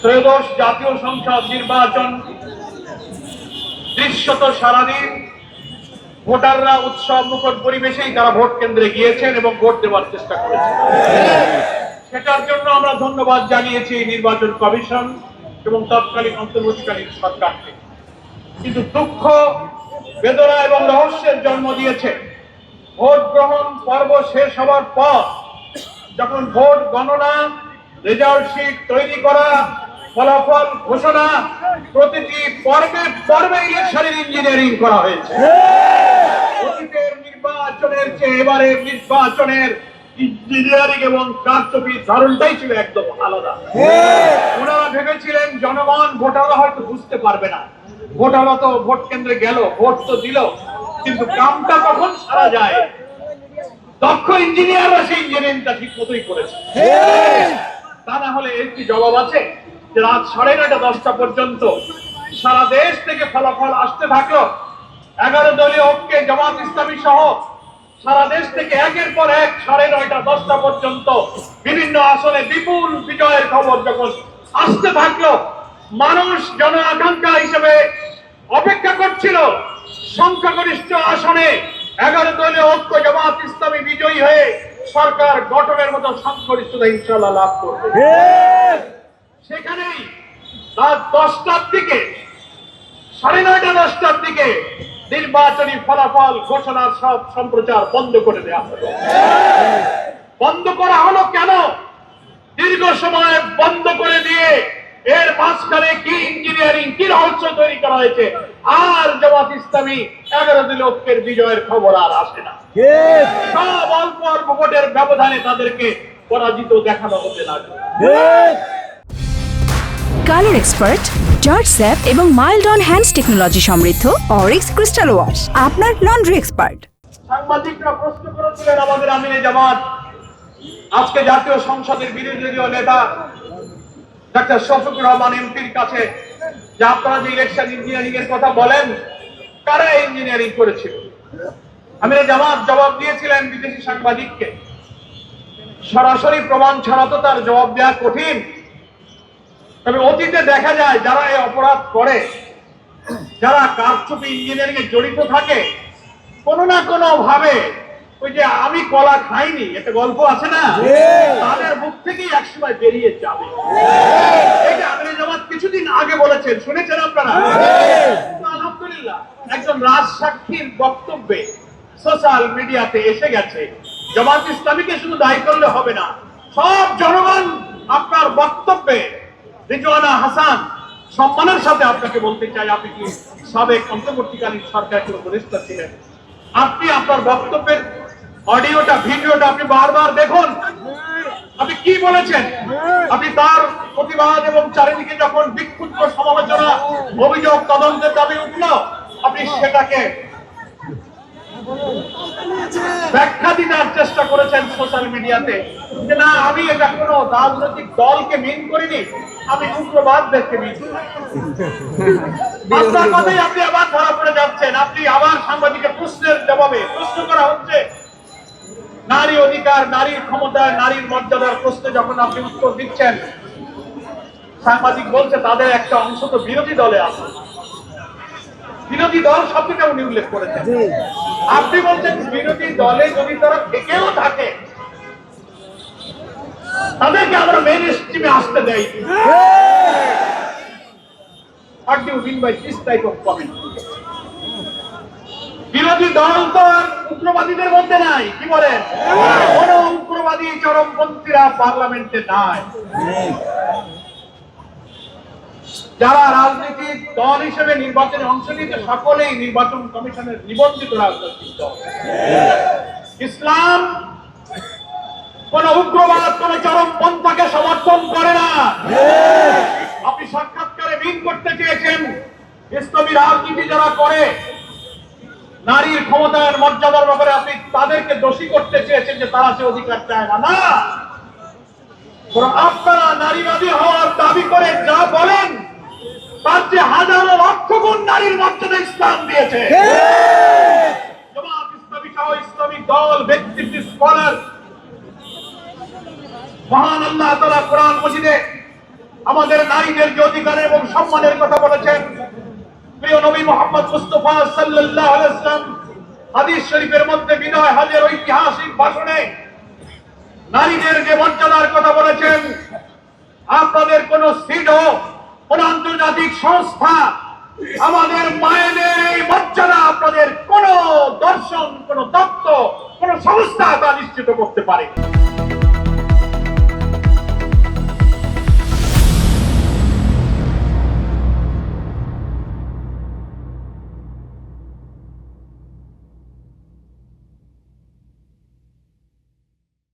ত্রয়োদশ জাতীয় সংসদ নির্বাচন দৃশ্যত সারাদিন ভোটাররা উৎসব মুখর পরিবেশেই তারা ভোট কেন্দ্রে গিয়েছেন এবং ভোট দেওয়ার চেষ্টা করেছেন। সেটার জন্য আমরা ধন্যবাদ জানিয়েছি নির্বাচন কমিশন এবং তৎকালীন অন্তর্বর্তীকালীন সরকারকে। কিন্তু দুঃখ, বেদনা এবং রহস্যের জন্ম দিয়েছে ভোট গ্রহণ পর্ব শেষ হওয়ার পর যখন ভোট গণনা, রেজাল্ট শিট তৈরি করা, ফলাফল ঘোষণা, প্রতিটি পর্বে পর্বে ইলেকশনের ইঞ্জিনিয়ারিং করা হয়েছে। অতীতের নির্বাচনের চেয়ে এবারের নির্বাচনের ইঞ্জিনিয়ারিং এবং কারচুপির ধরনটাই ছিল একদম আলাদা। ওনারা ভেবেছিলেন জনগণ, ভোটাররা হয়তো বুঝতে পারবে না, ভোটাররা তো ভোট কেন্দ্রে গেল, ভোট তো দিল, কিন্তু কামটা কখন সারা যায়। দক্ষ ইঞ্জিনিয়াররা সেই ইঞ্জিনিয়ারিংটা ঠিক মতোই করেছে। তা না হলে এর কি জবাব আছে যে রাত 9:30 10টা পর্যন্ত সারা দেশ থেকে ফলাফল আসতে থাকলো। 11 দলীয় ঐক্যে জামাত ইসলামী সহ সারা দেশ থেকে একের পর এক 9:30 10টা পর্যন্ত বিভিন্ন আসনে বিপুল বিজয়ের খবর যখন আসতে থাকলো, মানুষ জন আকাঙ্ক্ষা হিসেবে অপেক্ষা করছিল সংখ্যাগরিষ্ঠ আসনে 11 দলীয় ঐক্য জামাত ইসলামী বিজয়ী হয়ে সরকার গঠনের মতো সংখ্যাগরিষ্ঠতা ইনশাআল্লাহ লাভ করবে। সেখানেই রাত 10টার দিকে, 9:30 10টার দিকে নির্বাচনী ফলাফল ঘোষণার সব সম্প্রচার বন্ধ করে দেওয়া হলো। বন্ধ করা হলো কেন? দীর্ঘ সময় বন্ধ করে দিয়ে এর মাঝখানে কি ইঞ্জিনিয়ারিং, কি রহস্য তৈরি করা হয়েছে, আর জামাত ইসলামী 11 দলীয় ঐক্যের বিজয়ের খবর আর আসে না। সব অল্প অল্প ভোটের ব্যবধানে তাদেরকে পরাজিত দেখানো হতে লাগলো। কালার এক্সপার্ট, জর্জ স্যাপ এবং মাইল্ড অন হ্যান্ডস টেকনোলজি সমৃদ্ধ অরিক্স ক্রিস্টাল ওয়াশ আপনার লন্ড্রি এক্সপার্ট। সাংবাদিকরা প্রশ্ন করেছিলেন আমাদের আমিনে জামাত, আজকে জাতীয় সংসদের বিরোধী দলীয় নেতা ডাক্তার শফিকুর রহমান এমপির কাছে যে আপনারা যে ইলেকশন ইঞ্জিনিয়ারিং এর কথা বলেন, কারা ইঞ্জিনিয়ারিং করেছিল? আমিনে জামাত জবাব দিয়েছিলেন বিদেশি সাংবাদিককে। সরাসরি প্রমাণ ছাড়া তো তার জবাব দেওয়া কঠিন। তবে অতীতে দেখা যায় যারা এই অপরাধ করে, যারা কারচুপি ইঞ্জিনিয়ারিং এ জড়িত থাকে, কোনো না কোনো ভাবে ওই যে আমি কলা খাইনি একটা গল্প আছে না, তাদের মুখ থেকেই একসময় বেরিয়ে যাবে। এটা আমিনে জামাত কিছুদিন আগে বলেছেন, শুনেছেন আপনারা? আলহামদুলিল্লাহ একজন রাজসাক্ষীর বক্তব্যে সোশ্যাল মিডিয়াতে এসে গেছে। জামাত ইসলামীকে শুধু দায়ী করলে হবে না, সব জনগণ আপনার বক্তব্যে। রিজওয়ানা হাসান, সম্মানের সাথে আপনাকে বলতে চাই, আপনি কি সাবেক অন্তর্বর্তীকালীন সরকারের উপদেষ্টা ছিলেন, আপনি আপনার বক্তব্যের অডিওটা, ভিডিওটা আপনি বারবার দেখুন। আপনি কি বলেছেন? আপনি তার প্রতিবাদ এবং চারিদিকে যখন বিক্ষুব্ধ সমালোচনা, অভিযোগ, তদন্তের দাবি উঠল, আপনি সেটাকে ব্যাখ্যা দিতে চেষ্টা করেছেন সোশ্যাল মিডিয়াতে যে না, আমি এটা কোনো রাজনৈতিক দলকে মিন করিনি, আমি উগ্রবাদদেরকে মিন করি। আপনার কথাই আপনি আবার ধরা পড়ে যাচ্ছেন। আপনি আবার সাংবাদিকের প্রশ্নের জবাবে প্রশ্ন করা হচ্ছে নারী অধিকার, নারীর ক্ষমতায়, নারীর মর্যাদার প্রশ্নে যখন আপনি উত্তর দিচ্ছেন, সাংবাদিক বলছে তাদের একটা অংশ তো বিরোধী দলে আছে। বিরোধী দল শব্দটা উনি উল্লেখ করেছেন। আপনি বলছেন বিরোধী দলে যদি তারা থেকেও থাকে তাদেরকে আমরা মেইন স্ট্রিমে আসতে দেই। What do you mean by this type of comment? বিরোধী দল তো উগ্রবাদীদের মধ্যে নাই, কি বলেন? কোন উগ্রবাদী চরমপন্থীরা পার্লামেন্টে নাই। যারা রাজনৈতিক দল হিসেবে নির্বাচনে অংশ নিতে সকলেই নির্বাচন কমিশনের নিবন্ধিত রাজনৈতিক দল। ইসলাম কোন উগ্রবাদ, কোন চরমপন্থাকে সমর্থন করে না। আপনি সাক্ষাৎকারে মিন করতে চেয়েছেন ইসলামী রাজনীতি যারা করে, নারীর ক্ষমতার মর্যাদার ব্যাপারে আপনি তাদেরকে দোষী করতে চেয়েছেন যে তারা সে অধিকার চায় না। না, আপনারা নারীবাদী হওয়ার দাবি করে যা বলেন তার যে হাজারো লক্ষ গুণ নারীর মর্যাদা ইসলাম দিয়েছে। জামাত ইসলামী সহ ইসলামিক দল, ব্যক্তিত্ব, স্কলার, মহান আল্লাহ তাআলা কোরআন মজিদে আমাদের নারীদের যে অধিকার এবং সম্মানের কথা বলেছেন প্রিয় নবী মুহাম্মদ মুস্তাফা সাল্লাল্লাহু আলাইহি ওয়াসাল্লাম হাদিস শরীফের মধ্যে বিদায় হজের ঐতিহাসিক ভাষণে নারীদের যে মর্যাদার কথা বলেছেন, আপনাদের কোন সিডও, কোন আন্তর্জাতিক সংস্থা আমাদের মায়েদের এই মর্যাদা, আপনাদের কোন দর্শন, কোন তত্ত্ব, কোন সংস্থা তা নিশ্চিত করতে পারে।